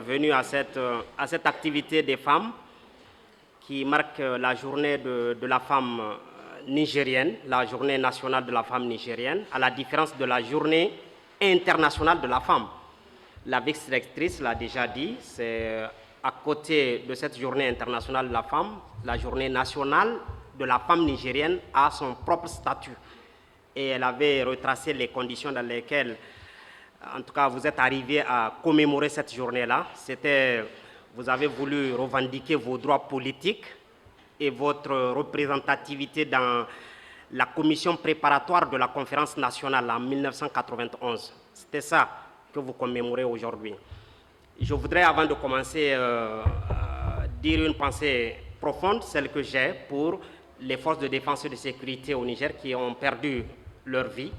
venus à cette activité des femmes qui marque la journée de la femme nigérienne, la journée nationale de la femme nigérienne, à la différence de la journée internationale de la femme. La vice-rectrice l'a déjà dit, c'est à côté de cette journée internationale de la femme, la journée nationale de la femme nigérienne a son propre statut. Et elle avait retracé les conditions dans lesquelles, en tout cas, vous êtes arrivés à commémorer cette journée-là. C'était, vous avez voulu revendiquer vos droits politiques et votre représentativité dans la commission préparatoire de la conférence nationale en 1991. C'était ça que vous commémorez aujourd'hui. Je voudrais, avant de commencer, dire une pensée profonde, celle que j'ai pour les forces de défense et de sécurité au Niger qui ont perdu leur vie,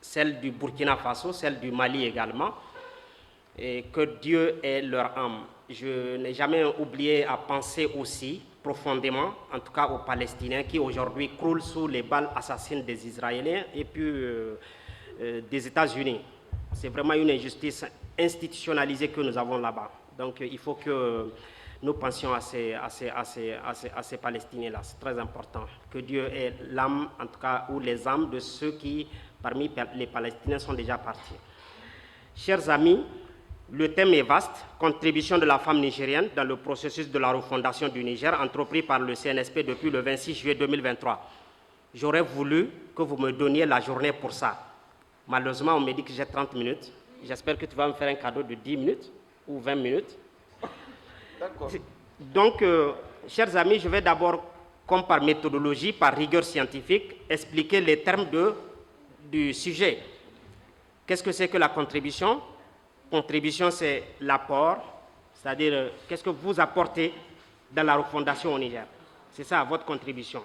celle du Burkina Faso, celle du Mali également, et que Dieu ait leur âme. Je n'ai jamais oublié à penser aussi profondément, en tout cas aux Palestiniens qui aujourd'hui croulent sous les balles assassines des Israéliens et puis des États-Unis. C'est vraiment une injustice institutionnalisée que nous avons là-bas. Donc il faut que nous pensions à ces Palestiniens-là. C'est très important. Que Dieu ait l'âme, en tout cas, ou les âmes de ceux qui, parmi les Palestiniens, sont déjà partis. Chers amis, le thème est vaste, contribution de la femme nigérienne dans le processus de la refondation du Niger, entrepris par le CNSP depuis le 26 juillet 2023. J'aurais voulu que vous me donniez la journée pour ça. Malheureusement, on me dit que j'ai 30 minutes. J'espère que tu vas me faire un cadeau de 10 minutes ou 20 minutes. D'accord. Donc, chers amis, je vais d'abord, comme par méthodologie, par rigueur scientifique, expliquer les termes du sujet. Qu'est-ce que c'est que la contribution? Contribution, c'est l'apport, c'est-à-dire qu'est-ce que vous apportez dans la refondation au Niger. C'est ça, votre contribution.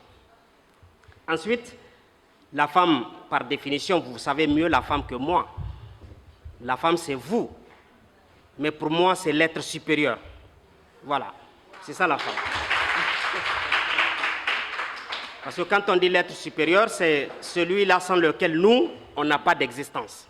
Ensuite, la femme, par définition, vous savez mieux la femme que moi. La femme, c'est vous. Mais pour moi, c'est l'être supérieur. Voilà, c'est ça la femme. Parce que quand on dit l'être supérieur, c'est celui-là sans lequel nous, on n'a pas d'existence.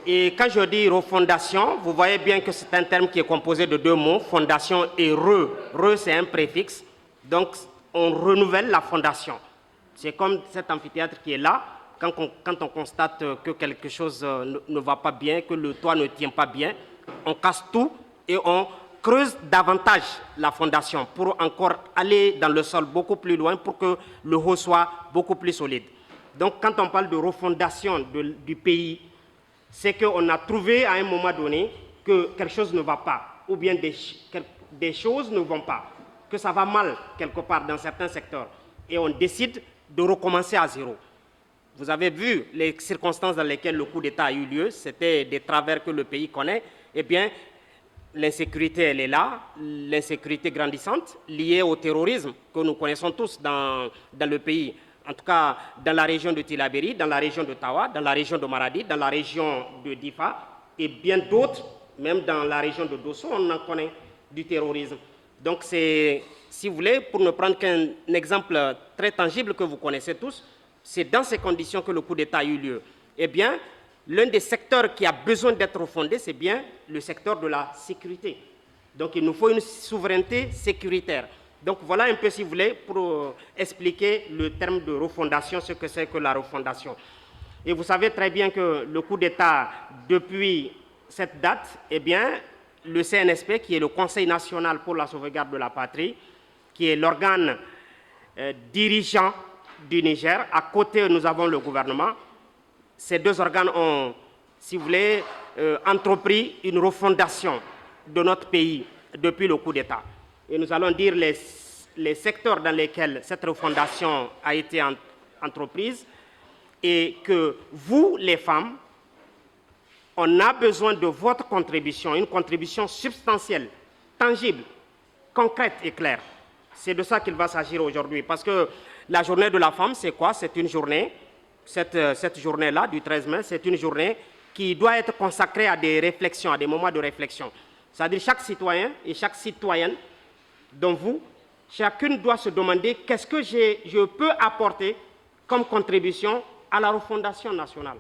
Et quand je dis refondation, vous voyez bien que c'est un terme qui est composé de deux mots, fondation et re. Re, c'est un préfixe. Donc, on renouvelle la fondation. C'est comme cet amphithéâtre qui est là. Quand on constate que quelque chose ne va pas bien, que le toit ne tient pas bien, on casse tout et on creuse davantage la fondation pour encore aller dans le sol beaucoup plus loin pour que le haut soit beaucoup plus solide. Donc, quand on parle de refondation du pays, c'est qu'on a trouvé à un moment donné que quelque chose ne va pas, ou bien des choses ne vont pas, que ça va mal quelque part dans certains secteurs, et on décide de recommencer à zéro. Vous avez vu les circonstances dans lesquelles le coup d'État a eu lieu, c'était des travers que le pays connaît. Eh bien, l'insécurité, elle est là, l'insécurité grandissante, liée au terrorisme que nous connaissons tous dans le pays. En tout cas, dans la région de Tillabéri, dans la région de Tawa, dans la région de Maradi, dans la région de Difa, et bien d'autres, même dans la région de Dosso, on en connaît du terrorisme. Donc, c'est, si vous voulez, pour ne prendre qu'un exemple très tangible que vous connaissez tous, c'est dans ces conditions que le coup d'État a eu lieu. Eh bien, l'un des secteurs qui a besoin d'être refondé, c'est bien le secteur de la sécurité. Donc, il nous faut une souveraineté sécuritaire. Donc, voilà un peu, si vous voulez, pour expliquer le terme de refondation, ce que c'est que la refondation. Et vous savez très bien que le coup d'État, depuis cette date, eh bien, le CNSP, qui est le Conseil national pour la sauvegarde de la patrie, qui est l'organe dirigeant du Niger, à côté, nous avons le gouvernement. Ces deux organes ont, si vous voulez, entrepris une refondation de notre pays depuis le coup d'État. Et nous allons dire les secteurs dans lesquels cette refondation a été entreprise et que vous, les femmes, on a besoin de votre contribution, une contribution substantielle, tangible, concrète et claire. C'est de ça qu'il va s'agir aujourd'hui. Parce que la journée de la femme, c'est quoi? C'est une journée, cette journée-là, du 13 mai, c'est une journée qui doit être consacrée à des réflexions, à des moments de réflexion. C'est-à-dire chaque citoyen et chaque citoyenne, dont vous, chacune doit se demander qu'est-ce que je peux apporter comme contribution à la refondation nationale.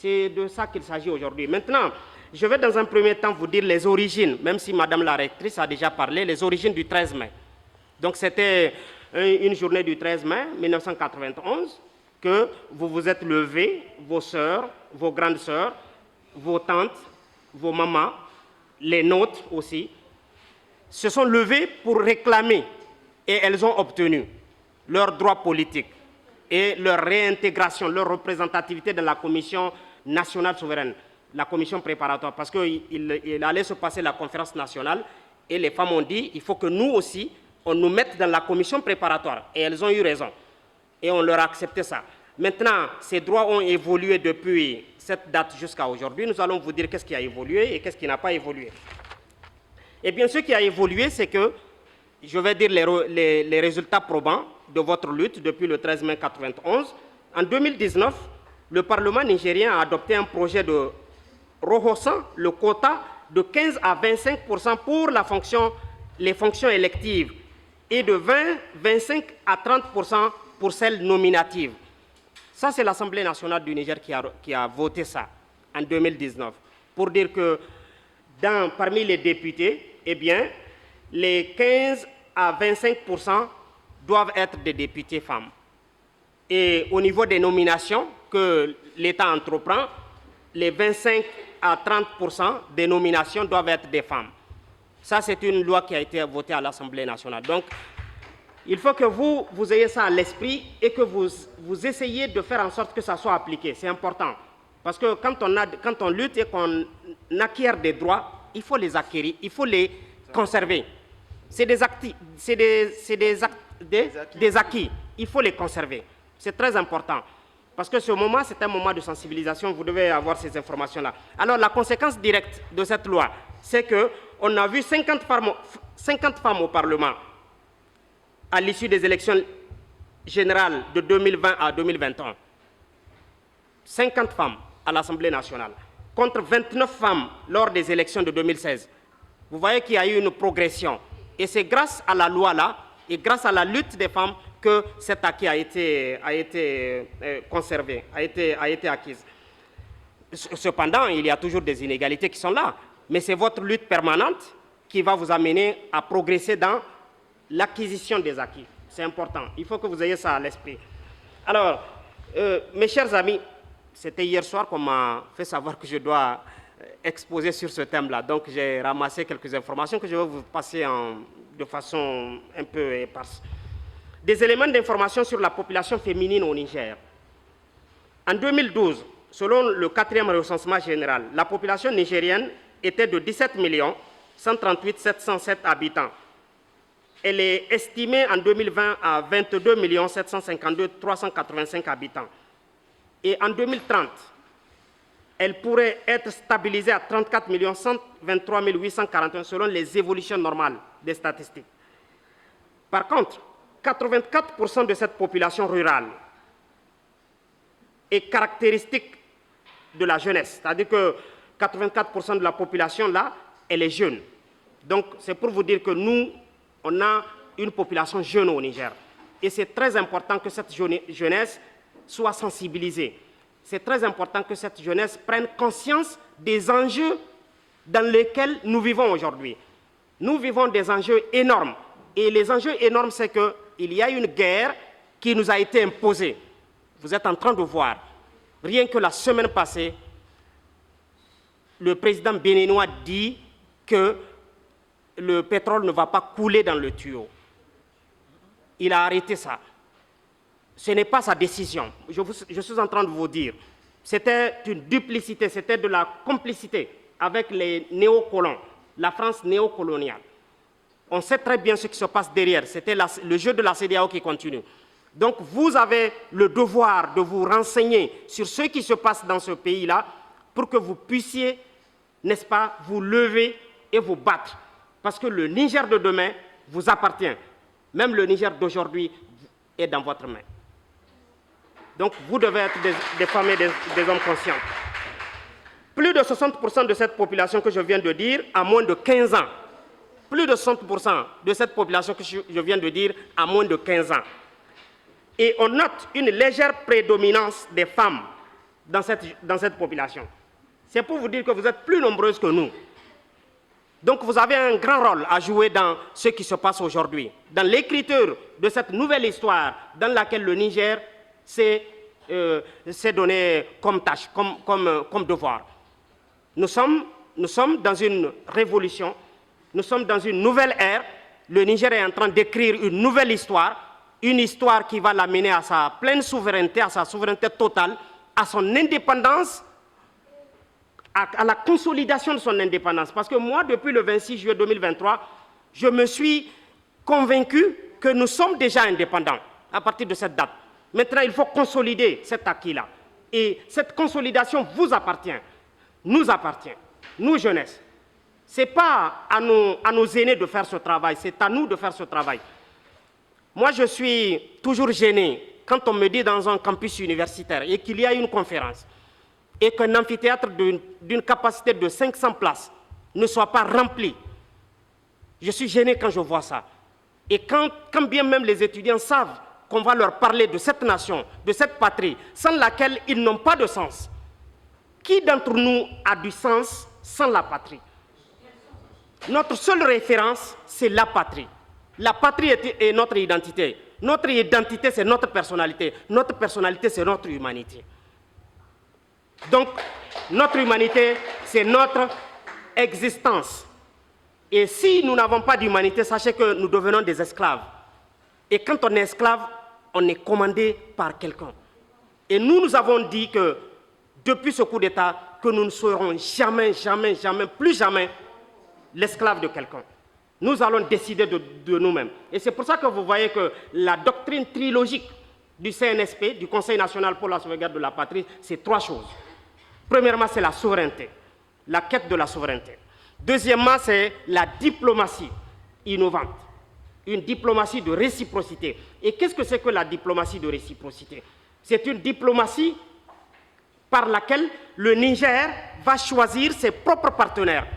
C'est de ça qu'il s'agit aujourd'hui. Maintenant, je vais dans un premier temps vous dire les origines, même si Madame la rectrice a déjà parlé, les origines du 13 mai. Donc c'était une journée du 13 mai 1991 que vous vous êtes levés, vos sœurs, vos grandes sœurs, vos tantes, vos mamans, les nôtres aussi, se sont levées pour réclamer, et elles ont obtenu leurs droits politiques et leur réintégration, leur représentativité dans la Commission nationale souveraine, la commission préparatoire, parce qu'il allait se passer la conférence nationale, et les femmes ont dit, il faut que nous aussi, on nous mette dans la commission préparatoire, et elles ont eu raison, et on leur a accepté ça. Maintenant, ces droits ont évolué depuis cette date jusqu'à aujourd'hui. Nous allons vous dire qu'est-ce qui a évolué et qu'est-ce qui n'a pas évolué. Eh bien, ce qui a évolué, c'est que, je vais dire les résultats probants de votre lutte depuis le 13 mai 1991. En 2019, le Parlement nigérien a adopté un projet de rehaussant le quota de 15 à 25% pour les fonctions électives et de 25 à 30% pour celles nominatives. Ça, c'est l'Assemblée nationale du Niger qui a voté ça en 2019, pour dire que parmi les députés, eh bien, les 15 à 25% doivent être des députés femmes. Et au niveau des nominations que l'État entreprend, les 25 à 30% des nominations doivent être des femmes. Ça, c'est une loi qui a été votée à l'Assemblée nationale. Donc, il faut que vous ayez ça à l'esprit et que vous essayiez de faire en sorte que ça soit appliqué. C'est important. Parce que quand on lutte et qu'on acquiert des droits, il faut les acquérir, il faut les conserver. C'est des acquis. Il faut les conserver. C'est très important. Parce que ce moment, c'est un moment de sensibilisation. Vous devez avoir ces informations-là. Alors, la conséquence directe de cette loi, c'est qu'on a vu 50 femmes au Parlement à l'issue des élections générales de 2020 à 2021. 50 femmes à l'Assemblée nationale, contre 29 femmes lors des élections de 2016. Vous voyez qu'il y a eu une progression. Et c'est grâce à la loi-là et grâce à la lutte des femmes que cet acquis a été conservé, a été acquis. Cependant, il y a toujours des inégalités qui sont là. Mais c'est votre lutte permanente qui va vous amener à progresser dans l'acquisition des acquis. C'est important. Il faut que vous ayez ça à l'esprit. Alors, mes chers amis, c'était hier soir qu'on m'a fait savoir que je dois exposer sur ce thème-là. Donc, j'ai ramassé quelques informations que je vais vous passer de façon un peu éparse. Des éléments d'information sur la population féminine au Niger. En 2012, selon le 4e recensement général, la population nigérienne était de 17 138 707 habitants. Elle est estimée en 2020 à 22 752 385 habitants. Et en 2030, elle pourrait être stabilisée à 34 123 841 selon les évolutions normales des statistiques. Par contre, 84% de cette population rurale est caractéristique de la jeunesse. C'est-à-dire que 84% de la population, là, elle est jeune. Donc, c'est pour vous dire que nous, on a une population jeune au Niger. Et c'est très important que cette jeunesse soit sensibilisée. C'est très important que cette jeunesse prenne conscience des enjeux dans lesquels nous vivons aujourd'hui. Nous vivons des enjeux énormes. Et les enjeux énormes, c'est qu'il y a une guerre qui nous a été imposée. Vous êtes en train de voir, rien que la semaine passée, le président béninois dit que le pétrole ne va pas couler dans le tuyau. Il a arrêté ça. Ce n'est pas sa décision. Je suis en train de vous dire. C'était une duplicité, c'était de la complicité avec les néocolons, la France néocoloniale. On sait très bien ce qui se passe derrière. C'était le jeu de la CEDEAO qui continue. Donc vous avez le devoir de vous renseigner sur ce qui se passe dans ce pays-là pour que vous puissiez, n'est-ce pas, vous lever et vous battre. Parce que le Niger de demain vous appartient. Même le Niger d'aujourd'hui est dans votre main. Donc vous devez être des femmes et des hommes conscients. Plus de 60% de cette population que je viens de dire a moins de 15 ans. Plus de 60% de cette population que je viens de dire a moins de 15 ans. Et on note une légère prédominance des femmes dans cette population. C'est pour vous dire que vous êtes plus nombreuses que nous. Donc vous avez un grand rôle à jouer dans ce qui se passe aujourd'hui, dans l'écriture de cette nouvelle histoire dans laquelle le Niger s'est donné comme tâche, comme devoir. Nous sommes dans une révolution, nous sommes dans une nouvelle ère. Le Niger est en train d'écrire une nouvelle histoire, une histoire qui va l'amener à sa pleine souveraineté, à sa souveraineté totale, à son indépendance, à la consolidation de son indépendance. Parce que moi, depuis le 26 juillet 2023, je me suis convaincu que nous sommes déjà indépendants à partir de cette date. Maintenant, il faut consolider cet acquis-là. Et cette consolidation vous appartient, nous appartient, nous, jeunesse. Ce n'est pas à nos aînés de faire ce travail, c'est à nous de faire ce travail. Moi, je suis toujours gêné quand on me dit dans un campus universitaire et qu'il y a une conférence et qu'un amphithéâtre d'une capacité de 500 places ne soit pas rempli. Je suis gêné quand je vois ça. Et quand bien même les étudiants savent qu'on va leur parler de cette nation, de cette patrie, sans laquelle ils n'ont pas de sens. Qui d'entre nous a du sens sans la patrie? Notre seule référence, c'est la patrie. La patrie est notre identité. Notre identité, c'est notre personnalité. Notre personnalité, c'est notre humanité. Donc, notre humanité, c'est notre existence. Et si nous n'avons pas d'humanité, sachez que nous devenons des esclaves. Et quand on est esclave, on est commandé par quelqu'un. Et nous avons dit que, depuis ce coup d'État, que nous ne serons jamais, jamais, jamais, plus jamais l'esclave de quelqu'un. Nous allons décider de nous-mêmes. Et c'est pour ça que vous voyez que la doctrine trilogique du CNSP, du Conseil national pour la sauvegarde de la patrie, c'est trois choses. Premièrement, c'est la souveraineté, la quête de la souveraineté. Deuxièmement, c'est la diplomatie innovante, une diplomatie de réciprocité. Et qu'est-ce que c'est que la diplomatie de réciprocité? C'est une diplomatie par laquelle le Niger va choisir ses propres partenaires.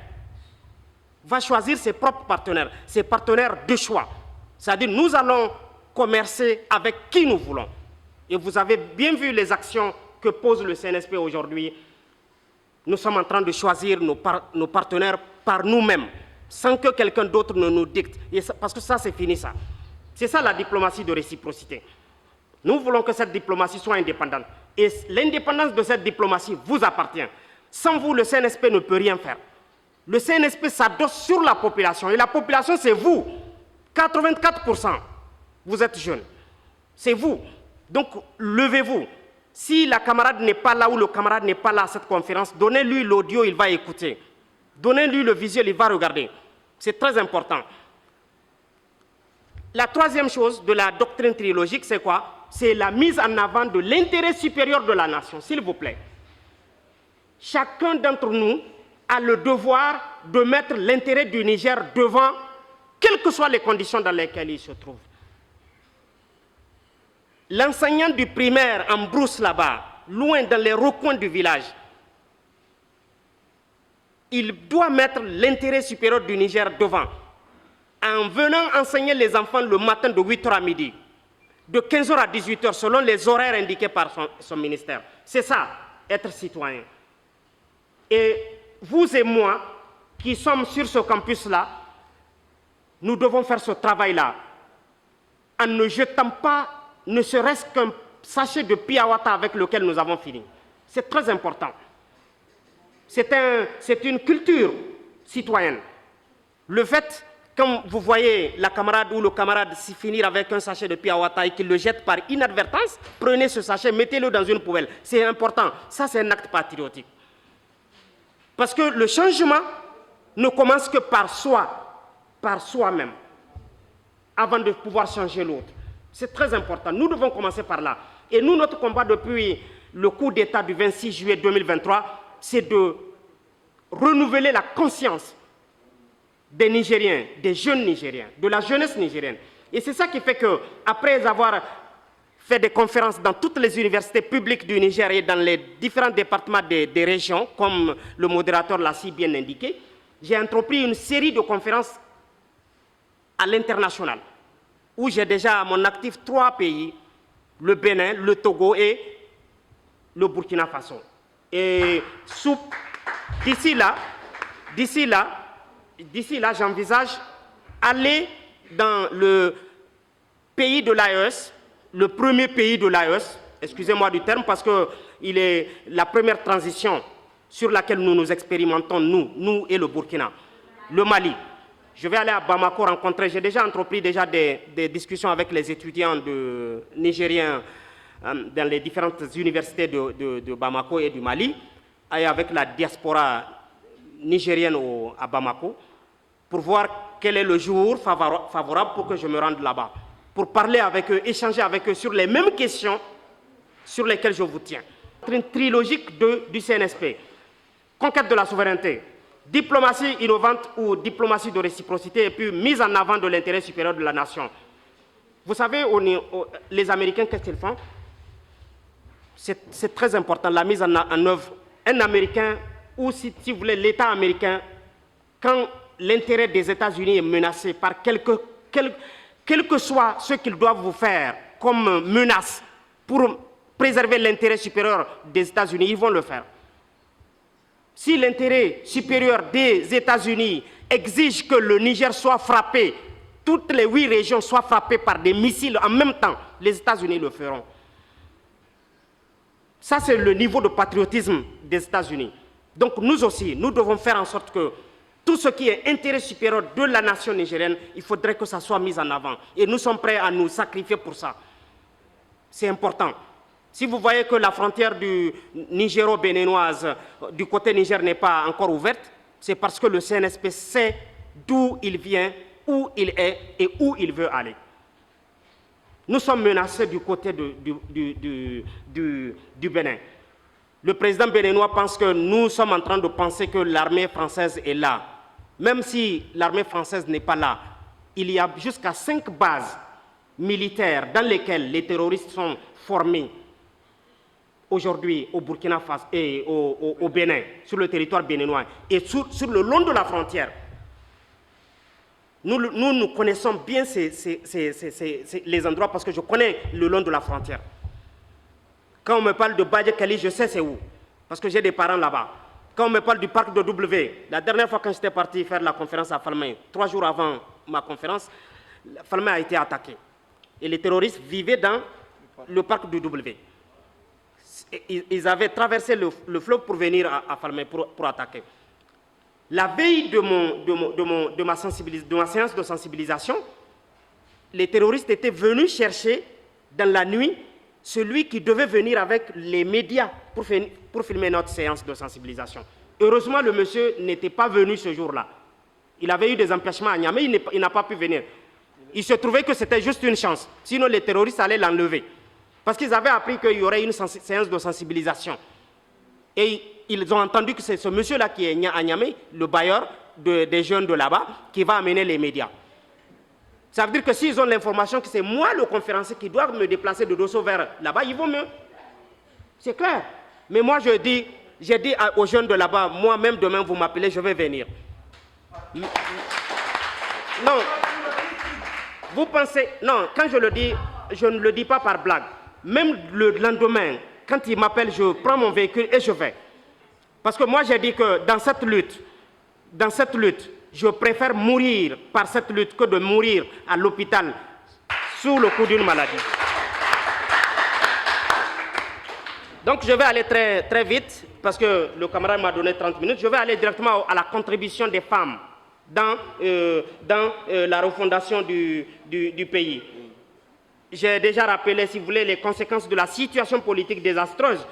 Ses partenaires de choix. C'est-à-dire, nous allons commercer avec qui nous voulons. Et vous avez bien vu les actions que pose le CNSP aujourd'hui. Nous sommes en train de choisir nos partenaires par nous-mêmes, sans que quelqu'un d'autre ne nous dicte. Parce que ça, c'est fini, ça. C'est ça la diplomatie de réciprocité. Nous voulons que cette diplomatie soit indépendante. Et l'indépendance de cette diplomatie vous appartient. Sans vous, le CNSP ne peut rien faire. Le CNSP s'adosse sur la population. Et la population, c'est vous. 84%. Vous êtes jeunes. C'est vous. Donc, levez-vous. Si la camarade n'est pas là ou le camarade n'est pas là à cette conférence, donnez-lui l'audio, il va écouter. Donnez-lui le visuel, il va regarder. C'est très important. La troisième chose de la doctrine trilogique, c'est quoi? C'est la mise en avant de l'intérêt supérieur de la nation, s'il vous plaît. Chacun d'entre nous a le devoir de mettre l'intérêt du Niger devant, quelles que soient les conditions dans lesquelles il se trouve. L'enseignant du primaire en brousse là-bas, loin dans les recoins du village, il doit mettre l'intérêt supérieur du Niger devant. En venant enseigner les enfants le matin de 8h à midi, de 15h à 18h, selon les horaires indiqués par son ministère. C'est ça, être citoyen. Et vous et moi, qui sommes sur ce campus-là, nous devons faire ce travail-là, en ne jetant pas ne serait-ce qu'un sachet de piawata avec lequel nous avons fini. C'est très important. C'est une culture citoyenne. Le fait, quand vous voyez la camarade ou le camarade s'y finir avec un sachet de piawata et qu'il le jette par inadvertance, prenez ce sachet, mettez-le dans une poubelle. C'est important. Ça, c'est un acte patriotique. Parce que le changement ne commence que par soi-même, avant de pouvoir changer l'autre. C'est très important. Nous devons commencer par là. Et nous, notre combat depuis le coup d'État du 26 juillet 2023, c'est de renouveler la conscience des Nigériens, des jeunes Nigériens, de la jeunesse nigérienne. Et c'est ça qui fait qu'après avoir fait des conférences dans toutes les universités publiques du Niger et dans les différents départements des régions, comme le modérateur l'a si bien indiqué, j'ai entrepris une série de conférences à l'international, où j'ai déjà à mon actif 3 pays, le Bénin, le Togo et le Burkina Faso. Et d'ici là, j'envisage aller dans le pays de l'AES, le premier pays de l'AES, excusez-moi du terme, parce qu'il est la première transition sur laquelle nous nous expérimentons, nous et le Burkina, le Mali. Je vais aller à Bamako rencontrer, j'ai déjà entrepris des discussions avec les étudiants nigériens dans les différentes universités de Bamako et du Mali, et avec la diaspora nigérienne à Bamako, pour voir quel est le jour favorable pour que je me rende là-bas, pour parler avec eux, échanger avec eux sur les mêmes questions sur lesquelles je vous tiens. Une trilogique du CNSP, conquête de la souveraineté, diplomatie innovante ou diplomatie de réciprocité et puis mise en avant de l'intérêt supérieur de la nation. Vous savez, les Américains, qu'est-ce qu'ils font? C'est très important, la mise en œuvre. Un Américain, ou si vous voulez, l'État américain, quand l'intérêt des États-Unis est menacé par quel que soit ce qu'ils doivent vous faire comme menace pour préserver l'intérêt supérieur des États-Unis, ils vont le faire. Si l'intérêt supérieur des États-Unis exige que le Niger soit frappé, toutes les 8 régions soient frappées par des missiles en même temps, les États-Unis le feront. Ça, c'est le niveau de patriotisme des États-Unis. Donc nous aussi, nous devons faire en sorte que tout ce qui est intérêt supérieur de la nation nigérienne, il faudrait que ça soit mis en avant. Et nous sommes prêts à nous sacrifier pour ça. C'est important. Si vous voyez que la frontière du nigéro-béninoise du côté Niger n'est pas encore ouverte, c'est parce que le CNSP sait d'où il vient, où il est et où il veut aller. Nous sommes menacés du côté du Bénin. Le président béninois pense que nous sommes en train de penser que l'armée française est là. Même si l'armée française n'est pas là, il y a jusqu'à 5 bases militaires dans lesquelles les terroristes sont formés aujourd'hui au Burkina Faso et au Bénin, sur le territoire béninois et sur le long de la frontière. Nous connaissons bien les endroits parce que je connais le long de la frontière. Quand on me parle de Badje Kali, je sais c'est où, parce que j'ai des parents là-bas. Quand on me parle du parc de W, la dernière fois quand j'étais parti faire la conférence à Falmey, 3 jours avant ma conférence, Falmey a été attaqué. Et les terroristes vivaient dans le parc du W. Ils avaient traversé le fleuve pour venir à Falmey pour attaquer. La veille de ma séance de sensibilisation, les terroristes étaient venus chercher dans la nuit celui qui devait venir avec les médias pour filmer notre séance de sensibilisation. Heureusement, le monsieur n'était pas venu ce jour-là. Il avait eu des empêchements à Niamey, il n'a pas pu venir. Il se trouvait que c'était juste une chance. Sinon, les terroristes allaient l'enlever. Parce qu'ils avaient appris qu'il y aurait une séance de sensibilisation. Et ils ont entendu que c'est ce monsieur-là qui est à Niamey, le bailleur des jeunes de là-bas, qui va amener les médias. Ça veut dire que s'ils ont l'information que c'est moi le conférencier qui doit me déplacer de Dosso vers là-bas, ils vont me... C'est clair. Mais moi, j'ai dit aux jeunes de là-bas, moi-même demain, vous m'appelez, je vais venir. Non. Vous pensez... Non, quand je le dis, je ne le dis pas par blague. Même le lendemain, quand il m'appelle, je prends mon véhicule et je vais. Parce que moi, j'ai dit que dans cette lutte, je préfère mourir par cette lutte que de mourir à l'hôpital sous le coup d'une maladie. Donc je vais aller très, très vite, parce que le camarade m'a donné 30 minutes. Je vais aller directement à la contribution des femmes dans la refondation du pays. J'ai déjà rappelé, si vous voulez, les conséquences de la situation politique désastreuse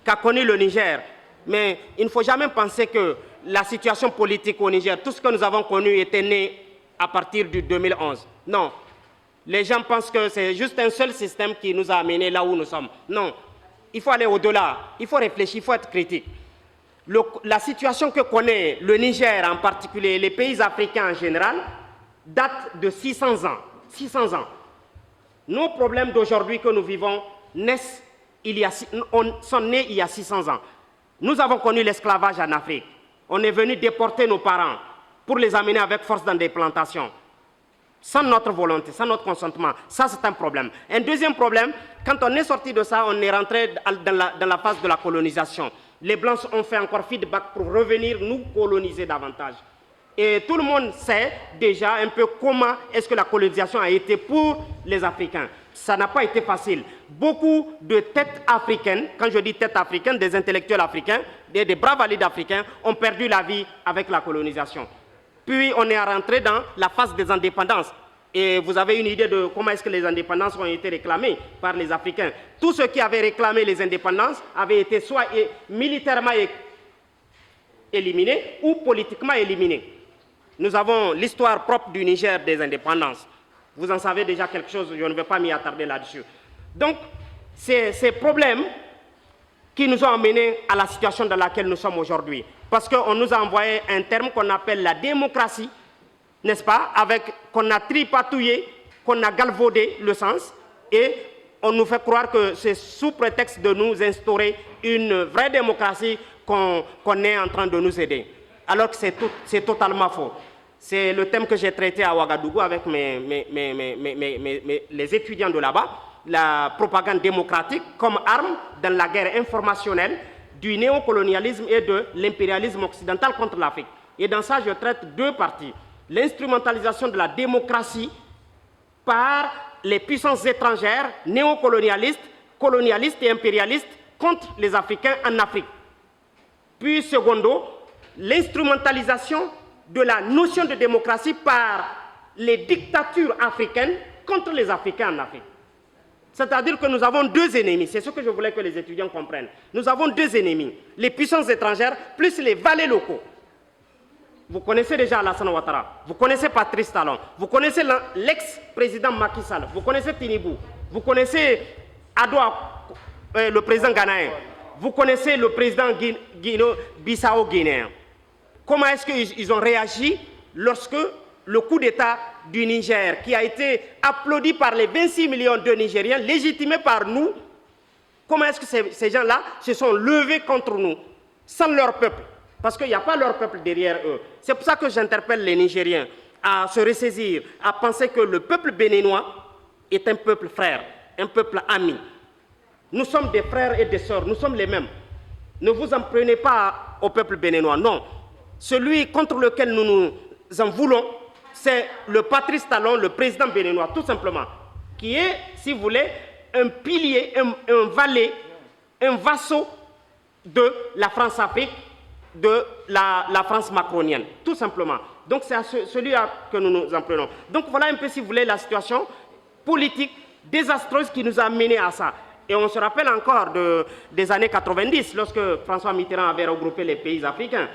qu'a connue le Niger. Mais il ne faut jamais penser que la situation politique au Niger, tout ce que nous avons connu était né à partir du 2011. Non. Les gens pensent que c'est juste un seul système qui nous a amenés là où nous sommes. Non. Il faut aller au-delà. Il faut réfléchir, il faut être critique. La situation que connaît le Niger en particulier, les pays africains en général, date de 600 ans. 600 ans. Nos problèmes d'aujourd'hui que nous vivons sont nés il y a 600 ans. Nous avons connu l'esclavage en Afrique. On est venu déporter nos parents pour les amener avec force dans des plantations. sans notre volonté, sans notre consentement. Ça, c'est un problème. Un deuxième problème, quand on est sorti de ça, on est rentré dans la phase de la colonisation. Les Blancs ont fait encore feedback pour revenir nous coloniser davantage. Et tout le monde sait déjà un peu comment est-ce que la colonisation a été pour les Africains. Ça n'a pas été facile. Beaucoup de têtes africaines, quand je dis têtes africaines, des intellectuels africains, des braves valides africains, ont perdu la vie avec la colonisation. Puis on est rentré dans la phase des indépendances. Et vous avez une idée de comment est-ce que les indépendances ont été réclamées par les Africains. Tous ceux qui avaient réclamé les indépendances avaient été soit militairement éliminés ou politiquement éliminés. Nous avons l'histoire propre du Niger des indépendances. Vous en savez déjà quelque chose, je ne vais pas m'y attarder là-dessus. Donc, c'est ces problèmes qui nous ont amenés à la situation dans laquelle nous sommes aujourd'hui. Parce qu'on nous a envoyé un terme qu'on appelle la démocratie, n'est-ce pas, qu'on a tripatouillé, qu'on a galvaudé le sens, et on nous fait croire que c'est sous prétexte de nous instaurer une vraie démocratie qu'on est en train de nous aider. Alors que c'est totalement faux. C'est le thème que j'ai traité à Ouagadougou avec les étudiants de là-bas, la propagande démocratique comme arme dans la guerre informationnelle du néocolonialisme et de l'impérialisme occidental contre l'Afrique. Et dans ça, je traite deux parties. L'instrumentalisation de la démocratie par les puissances étrangères, néocolonialistes, colonialistes et impérialistes contre les Africains en Afrique. Puis, secondo, l'instrumentalisation de la notion de démocratie par les dictatures africaines contre les Africains en Afrique. C'est-à-dire que nous avons deux ennemis, c'est ce que je voulais que les étudiants comprennent. Nous avons deux ennemis, les puissances étrangères plus les valets locaux. Vous connaissez déjà Alassane Ouattara, vous connaissez Patrice Talon, vous connaissez l'ex-président Macky Sall, vous connaissez Tinibou, vous connaissez Adoua, le président ghanéen, vous connaissez le président Bissau-Guinéen. Comment est-ce qu'ils ont réagi lorsque le coup d'État du Niger, qui a été applaudi par les 26 millions de Nigériens, légitimé par nous, comment est-ce que ces gens-là se sont levés contre nous, sans leur peuple? Parce qu'il n'y a pas leur peuple derrière eux. C'est pour ça que j'interpelle les Nigériens à se ressaisir, à penser que le peuple béninois est un peuple frère, un peuple ami. Nous sommes des frères et des sœurs, nous sommes les mêmes. Ne vous en prenez pas au peuple béninois, non. Celui contre lequel nous nous en voulons, c'est le Patrice Talon, le président béninois, tout simplement, qui est, si vous voulez, un pilier, un valet, un vassau de la France-Afrique, de la France macronienne, tout simplement. Donc c'est à celui-là que nous nous en prenons. Donc voilà un peu, si vous voulez, la situation politique désastreuse qui nous a menés à ça. Et on se rappelle encore des années 90, lorsque François Mitterrand avait regroupé les pays africains.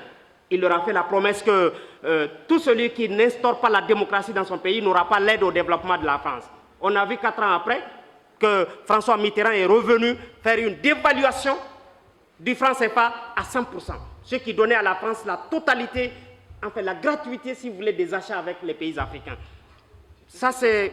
Il leur a fait la promesse que tout celui qui n'instaure pas la démocratie dans son pays n'aura pas l'aide au développement de la France. On a vu 4 ans après que François Mitterrand est revenu faire une dévaluation du franc CFA à 100%. Ce qui donnait à la France la totalité, enfin la gratuité, si vous voulez, des achats avec les pays africains. Ça, c'est...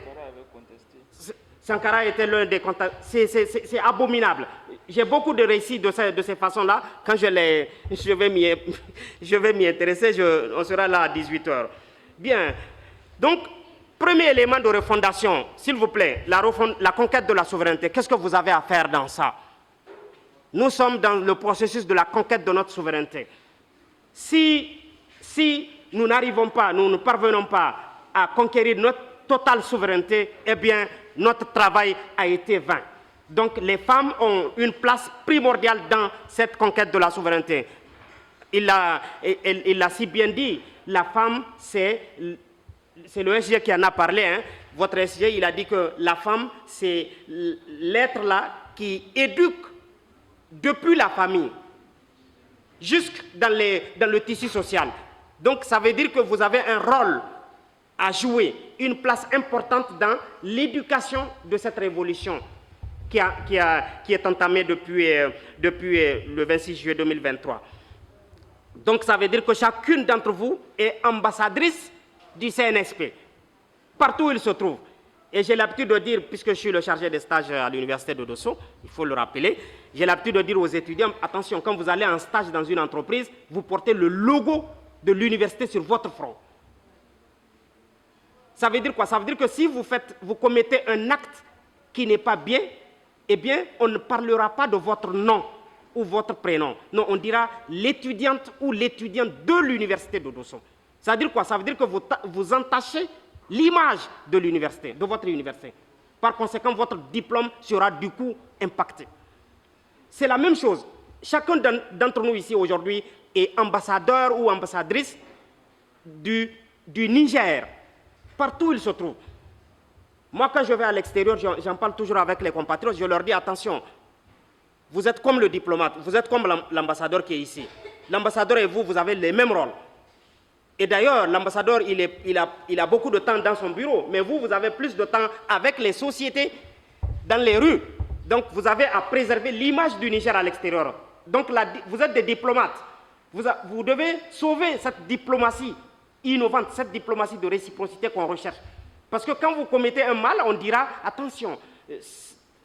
Sankara était l'un des contacts. C'est abominable. J'ai beaucoup de récits de ces façons-là. Quand je vais m'y intéresser, on sera là à 18h. Bien. Donc, premier élément de refondation, s'il vous plaît, la conquête de la souveraineté. Qu'est-ce que vous avez à faire dans ça? Nous sommes dans le processus de la conquête de notre souveraineté. Si nous n'arrivons pas, nous ne parvenons pas à conquérir notre totale souveraineté, eh bien, notre travail a été vain. Donc, les femmes ont une place primordiale dans cette conquête de la souveraineté. Il l'a si bien dit, la femme, c'est le SG qui en a parlé, hein. Votre SG, il a dit que la femme, c'est l'être là qui éduque depuis la famille, jusque dans le tissu social. Donc, ça veut dire que vous avez un rôle à jouer, une place importante dans l'éducation de cette révolution qui est entamée depuis le 26 juillet 2023. Donc, ça veut dire que chacune d'entre vous est ambassadrice du CNSP, partout où il se trouve. Et j'ai l'habitude de dire, puisque je suis le chargé des stages à l'université de Dosso, il faut le rappeler, j'ai l'habitude de dire aux étudiants, attention, quand vous allez en stage dans une entreprise, vous portez le logo de l'université sur votre front. Ça veut dire quoi? Ça veut dire que si vous commettez un acte qui n'est pas bien, eh bien, on ne parlera pas de votre nom ou votre prénom. Non, on dira l'étudiante ou l'étudiant de l'université de Dosso. Ça veut dire quoi? Ça veut dire que vous entachez l'image de l'université, de votre université. Par conséquent, votre diplôme sera du coup impacté. C'est la même chose. Chacun d'entre nous ici aujourd'hui est ambassadeur ou ambassadrice du Niger, partout où il se trouve. Moi, quand je vais à l'extérieur, j'en parle toujours avec les compatriotes, je leur dis attention, vous êtes comme le diplomate, vous êtes comme l'ambassadeur qui est ici. L'ambassadeur et vous avez les mêmes rôles. Et d'ailleurs, l'ambassadeur, il a beaucoup de temps dans son bureau, mais vous avez plus de temps avec les sociétés dans les rues. Donc, vous avez à préserver l'image du Niger à l'extérieur. Donc, vous êtes des diplomates. Vous devez sauver cette diplomatie innovante, cette diplomatie de réciprocité qu'on recherche. Parce que quand vous commettez un mal, on dira, attention,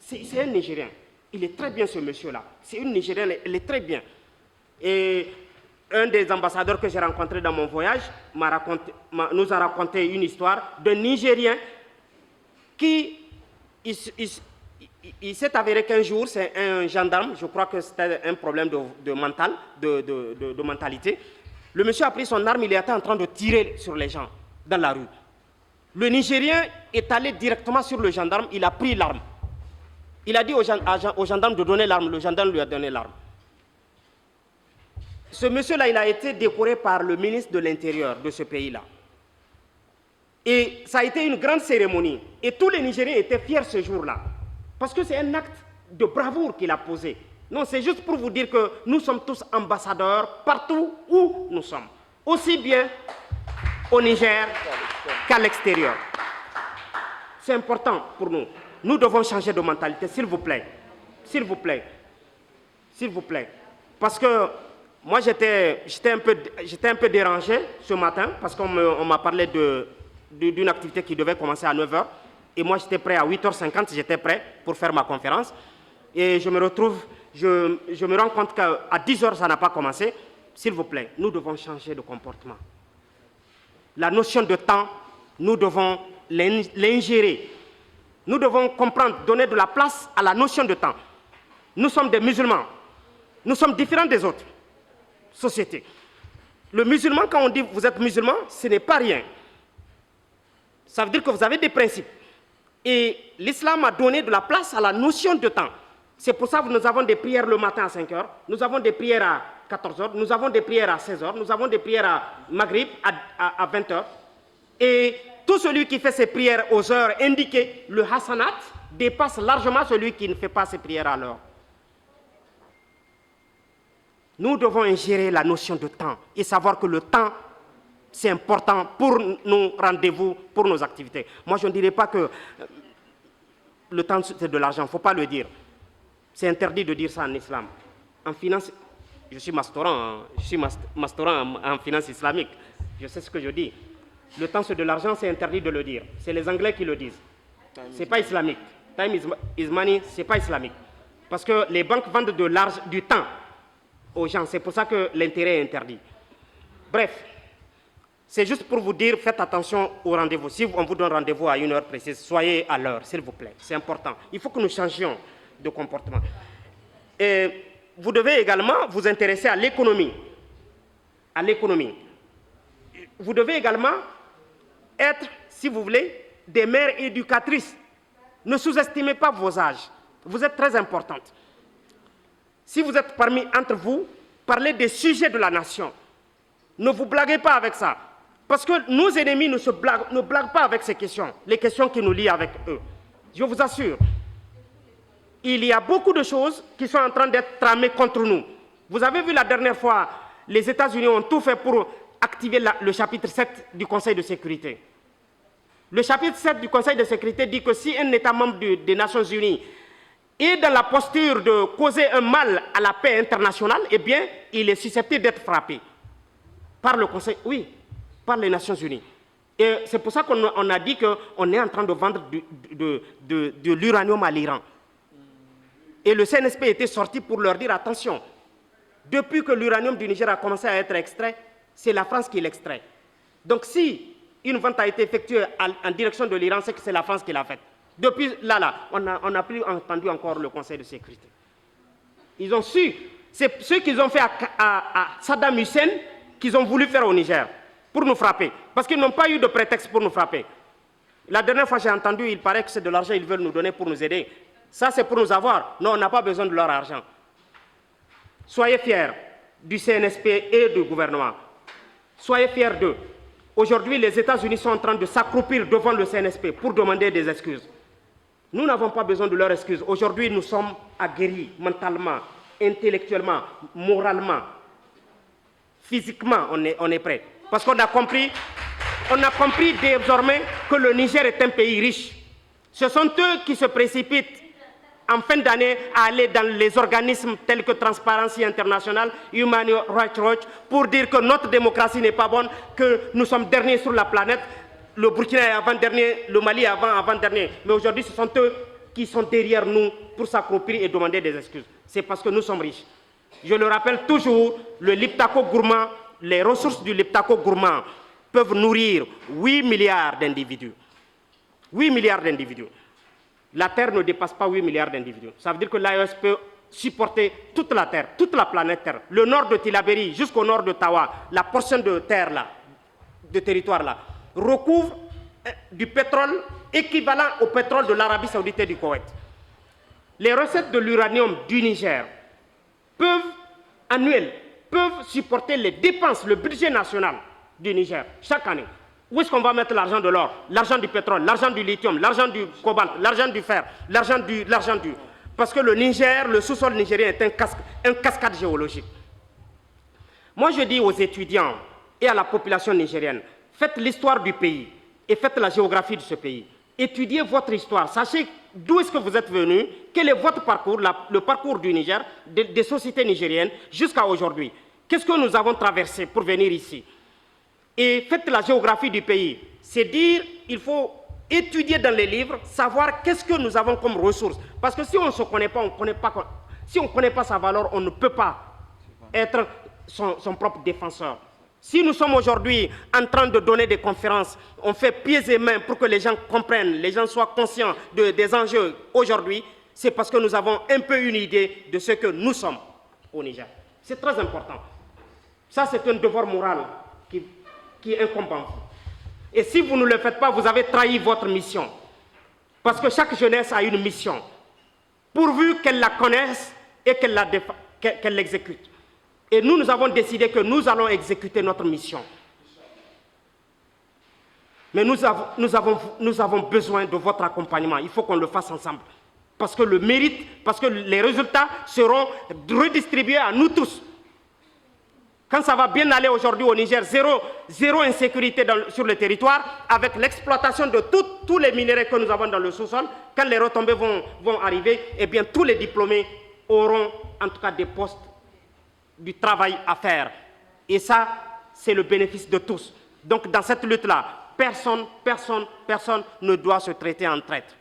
c'est un Nigérien. Il est très bien ce monsieur-là. C'est une Nigérienne, elle est très bien. Et un des ambassadeurs que j'ai rencontré dans mon voyage nous a raconté une histoire d'un Nigérien qui, il s'est avéré qu'un jour, c'est un gendarme, je crois que c'était un problème de mentalité. Le monsieur a pris son arme, il était en train de tirer sur les gens dans la rue. Le Nigérien est allé directement sur le gendarme, il a pris l'arme. Il a dit au gendarme de donner l'arme, le gendarme lui a donné l'arme. Ce monsieur-là, il a été décoré par le ministre de l'Intérieur de ce pays-là. Et ça a été une grande cérémonie. Et tous les Nigériens étaient fiers ce jour-là. Parce que c'est un acte de bravoure qu'il a posé. Non, c'est juste pour vous dire que nous sommes tous ambassadeurs partout où nous sommes. Aussi bien au Niger qu'à l'extérieur. C'est important pour nous. Nous devons changer de mentalité, s'il vous plaît. S'il vous plaît. S'il vous plaît. Parce que moi, j'étais un peu dérangé ce matin parce qu'on m'a parlé d'une activité qui devait commencer à 9 h. Et moi, j'étais prêt à 8 h 50, j'étais prêt pour faire ma conférence. Et je me rends compte qu'à 10 h, ça n'a pas commencé. S'il vous plaît, nous devons changer de comportement. La notion de temps, nous devons l'ingérer. Nous devons comprendre, donner de la place à la notion de temps. Nous sommes des musulmans. Nous sommes différents des autres sociétés. Le musulman, quand on dit vous êtes musulman, ce n'est pas rien. Ça veut dire que vous avez des principes. Et l'islam a donné de la place à la notion de temps. C'est pour ça que nous avons des prières le matin à 5 h, nous avons des prières à 14 h, nous avons des prières à 16 h, nous avons des prières à Maghrib à 20 h. Et tout celui qui fait ses prières aux heures indiquées, le hasanat, dépasse largement celui qui ne fait pas ses prières à l'heure. Nous devons ingérer la notion de temps et savoir que le temps, c'est important pour nos rendez-vous, pour nos activités. Moi, je ne dirais pas que le temps, c'est de l'argent. Il ne faut pas le dire. C'est interdit de dire ça en islam. En finance, je suis masterant en finance islamique. Je sais ce que je dis. Le temps, c'est de l'argent, c'est interdit de le dire. C'est les Anglais qui le disent. Ce n'est pas islamique. Time is money, ce n'est pas islamique. Parce que les banques vendent du temps aux gens. C'est pour ça que l'intérêt est interdit. Bref, c'est juste pour vous dire, faites attention au rendez-vous. Si on vous donne rendez-vous à 1 h précise, soyez à l'heure, s'il vous plaît. C'est important. Il faut que nous changions de comportement. Et vous devez également vous intéresser à l'économie. À l'économie. Vous devez également être, si vous voulez, des mères éducatrices. Ne sous-estimez pas vos âges. Vous êtes très importantes. Si vous êtes entre vous, parlez des sujets de la nation. Ne vous blaguez pas avec ça. Parce que nos ennemis ne blaguent pas avec ces questions, les questions qui nous lient avec eux. Je vous assure, il y a beaucoup de choses qui sont en train d'être tramées contre nous. Vous avez vu la dernière fois, les États-Unis ont tout fait pour activer le chapitre 7 du Conseil de sécurité. Le chapitre 7 du Conseil de sécurité dit que si un État membre des Nations Unies est dans la posture de causer un mal à la paix internationale, eh bien, il est susceptible d'être frappé par le Conseil, oui, par les Nations Unies. Et c'est pour ça qu'on a dit qu'on est en train de vendre de l'uranium à l'Iran. Et le CNSP était sorti pour leur dire attention, depuis que l'uranium du Niger a commencé à être extrait, c'est la France qui l'extrait. Donc si une vente a été effectuée en direction de l'Iran, c'est que c'est la France qui l'a faite. Depuis là, on n'a plus entendu encore le Conseil de sécurité. Ils ont su, c'est ce qu'ils ont fait à Saddam Hussein qu'ils ont voulu faire au Niger, pour nous frapper. Parce qu'ils n'ont pas eu de prétexte pour nous frapper. La dernière fois, j'ai entendu, il paraît que c'est de l'argent qu'ils veulent nous donner pour nous aider. Ça, c'est pour nous avoir. Non, on n'a pas besoin de leur argent. Soyez fiers du CNSP et du gouvernement. Soyez fiers d'eux. Aujourd'hui, les États-Unis sont en train de s'accroupir devant le CNSP pour demander des excuses. Nous n'avons pas besoin de leurs excuses. Aujourd'hui, nous sommes aguerris mentalement, intellectuellement, moralement, physiquement, on est prêts. Parce qu'on a compris désormais que le Niger est un pays riche. Ce sont eux qui se précipitent en fin d'année à aller dans les organismes tels que Transparency International, Human Rights Watch, pour dire que notre démocratie n'est pas bonne, que nous sommes derniers sur la planète. Le Burkina est avant-dernier, le Mali est avant-dernier. Mais aujourd'hui, ce sont eux qui sont derrière nous pour s'accroupir et demander des excuses. C'est parce que nous sommes riches. Je le rappelle toujours, le Liptako gourmand, les ressources du Liptako gourmand peuvent nourrir 8 milliards d'individus. 8 milliards d'individus. La Terre ne dépasse pas 8 milliards d'individus. Ça veut dire que l'AES peut supporter toute la Terre, toute la planète Terre. Le nord de Tillabéri jusqu'au nord de Tawa, la portion de terre là, de territoire là, recouvre du pétrole équivalent au pétrole de l'Arabie Saoudite et du Koweït. Les recettes de l'uranium du Niger annuelles peuvent supporter les dépenses, le budget national du Niger chaque année. Où est-ce qu'on va mettre l'argent de l'or, l'argent du pétrole, l'argent du lithium, l'argent du cobalt, l'argent du fer, l'argent du... Parce que le Niger, le sous-sol nigérien est un cascade géologique. Moi, je dis aux étudiants et à la population nigérienne, faites l'histoire du pays et faites la géographie de ce pays. Étudiez votre histoire. Sachez d'où est-ce que vous êtes venu, quel est votre parcours, le parcours du Niger, des sociétés nigériennes jusqu'à aujourd'hui. Qu'est-ce que nous avons traversé pour venir ici? Et faites la géographie du pays. C'est dire, il faut étudier dans les livres, savoir qu'est-ce que nous avons comme ressources. Parce que si on ne se connaît pas, si on ne connaît pas sa valeur, on ne peut pas être son propre défenseur. Si nous sommes aujourd'hui en train de donner des conférences, on fait pieds et mains pour que les gens comprennent, les gens soient conscients des enjeux aujourd'hui, c'est parce que nous avons un peu une idée de ce que nous sommes au Niger. C'est très important. Ça, c'est un devoir moral qui incombe en vous. Et si vous ne le faites pas, vous avez trahi votre mission. Parce que chaque jeunesse a une mission, pourvu qu'elle la connaisse et qu'elle l'exécute. Et nous avons décidé que nous allons exécuter notre mission. Mais nous avons besoin de votre accompagnement. Il faut qu'on le fasse ensemble. Parce que le mérite, parce que les résultats seront redistribués à nous tous. Quand ça va bien aller aujourd'hui au Niger, zéro insécurité sur le territoire, avec l'exploitation de tous les minéraux que nous avons dans le sous-sol, quand les retombées vont arriver, eh bien tous les diplômés auront en tout cas des postes, du travail à faire. Et ça, c'est le bénéfice de tous. Donc dans cette lutte-là, personne ne doit se traiter en traître.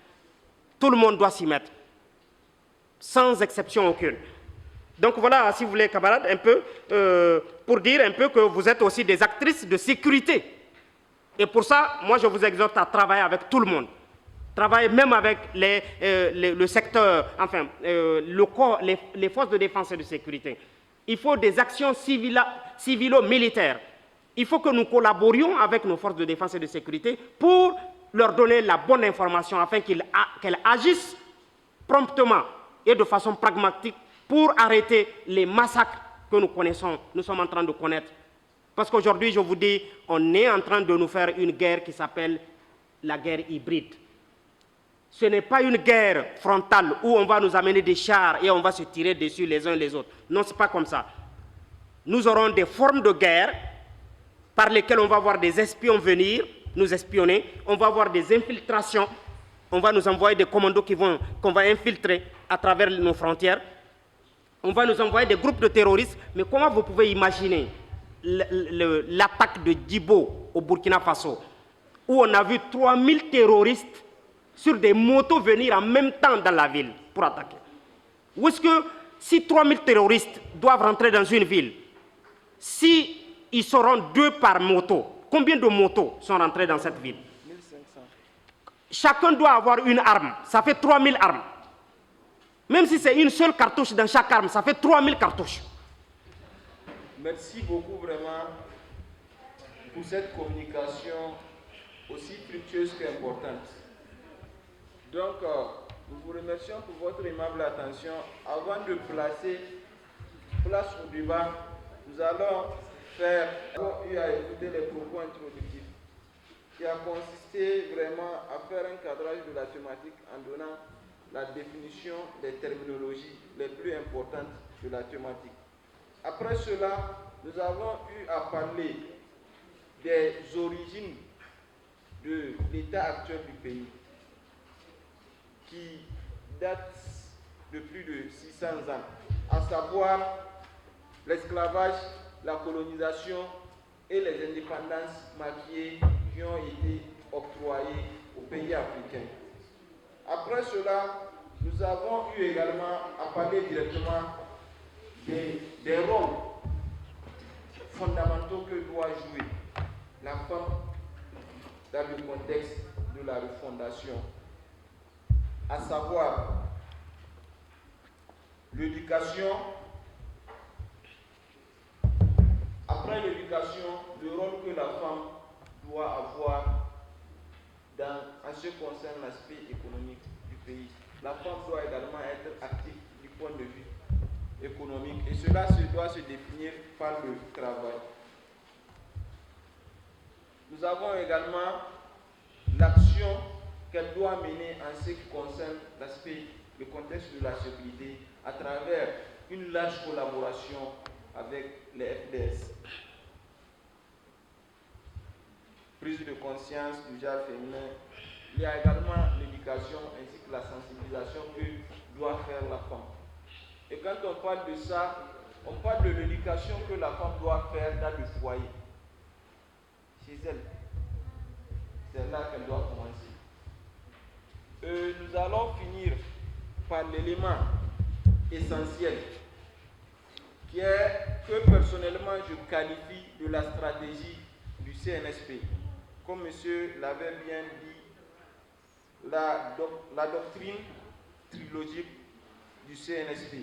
Tout le monde doit s'y mettre, sans exception aucune. Donc voilà, si vous voulez, camarades, un peu, pour dire un peu que vous êtes aussi des actrices de sécurité. Et pour ça, moi, je vous exhorte à travailler avec tout le monde. Travailler même avec le secteur, enfin, les forces de défense et de sécurité. Il faut des actions civilo-militaires. Il faut que nous collaborions avec nos forces de défense et de sécurité pour leur donner la bonne information afin qu'elles agissent promptement et de façon pragmatique pour arrêter les massacres que nous connaissons, nous sommes en train de connaître. Parce qu'aujourd'hui, je vous dis, on est en train de nous faire une guerre qui s'appelle la guerre hybride. Ce n'est pas une guerre frontale où on va nous amener des chars et on va se tirer dessus les uns les autres. Non, ce n'est pas comme ça. Nous aurons des formes de guerre par lesquelles on va voir des espions venir nous espionner, on va avoir des infiltrations, on va nous envoyer des commandos qu'on va infiltrer à travers nos frontières. On va nous envoyer des groupes de terroristes. Mais comment vous pouvez imaginer l'attaque de Djibo au Burkina Faso, où on a vu 3000 terroristes sur des motos venir en même temps dans la ville pour attaquer? Où est-ce que, si 3000 terroristes doivent rentrer dans une ville, si ils seront 2 par moto, Combien de motos sont rentrées dans cette ville? 1500. Chacun doit avoir une arme. Ça fait 3000 armes. Même si c'est une seule cartouche dans chaque arme, ça fait 3000 cartouches. Merci beaucoup vraiment pour cette communication aussi fructueuse qu'importante. Donc, nous vous remercions pour votre aimable attention. Avant de placer place au débat, nous allons eu à écouter les propos introductifs, qui a consisté vraiment à faire un cadrage de la thématique en donnant la définition des terminologies les plus importantes de la thématique. Après cela, nous avons eu à parler des origines de l'état actuel du pays, qui date de plus de 600 ans, à savoir l'esclavage, la colonisation et les indépendances maquillées qui ont été octroyées aux pays africains. Après cela, nous avons eu également à parler directement des rôles fondamentaux que doit jouer la femme dans le contexte de la refondation, à savoir l'éducation. Après l'éducation, le rôle que la femme doit avoir en ce qui concerne l'aspect économique du pays. La femme doit également être active du point de vue économique et cela doit se définir par le travail. Nous avons également l'action qu'elle doit mener en ce qui concerne le contexte de la sécurité à travers une large collaboration avec les FDS. Prise de conscience du genre féminin. Il y a également l'éducation ainsi que la sensibilisation que doit faire la femme. Et quand on parle de ça, on parle de l'éducation que la femme doit faire dans le foyer, chez elle. C'est là qu'elle doit commencer. Nous allons finir par l'élément essentiel qui est que personnellement je qualifie de la stratégie du CNSP. Comme monsieur l'avait bien dit, la doctrine trilogique du CNSP,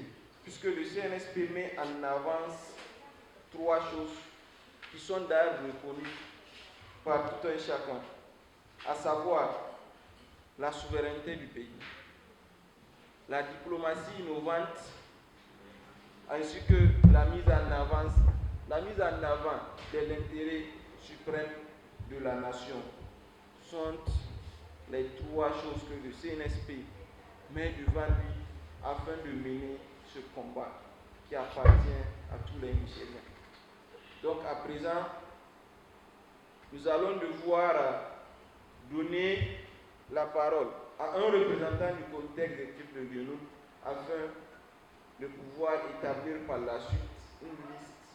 puisque le CNSP met en avance 3 choses qui sont d'ailleurs reconnues par tout un chacun, à savoir la souveraineté du pays, la diplomatie innovante, ainsi que la mise en avant de l'intérêt suprême de la nation sont les 3 choses que le CNSP met devant lui afin de mener ce combat qui appartient à tous les Nigériens. Donc à présent, nous allons devoir donner la parole à un représentant du comité exécutif de Guénou afin de pouvoir établir par la suite une liste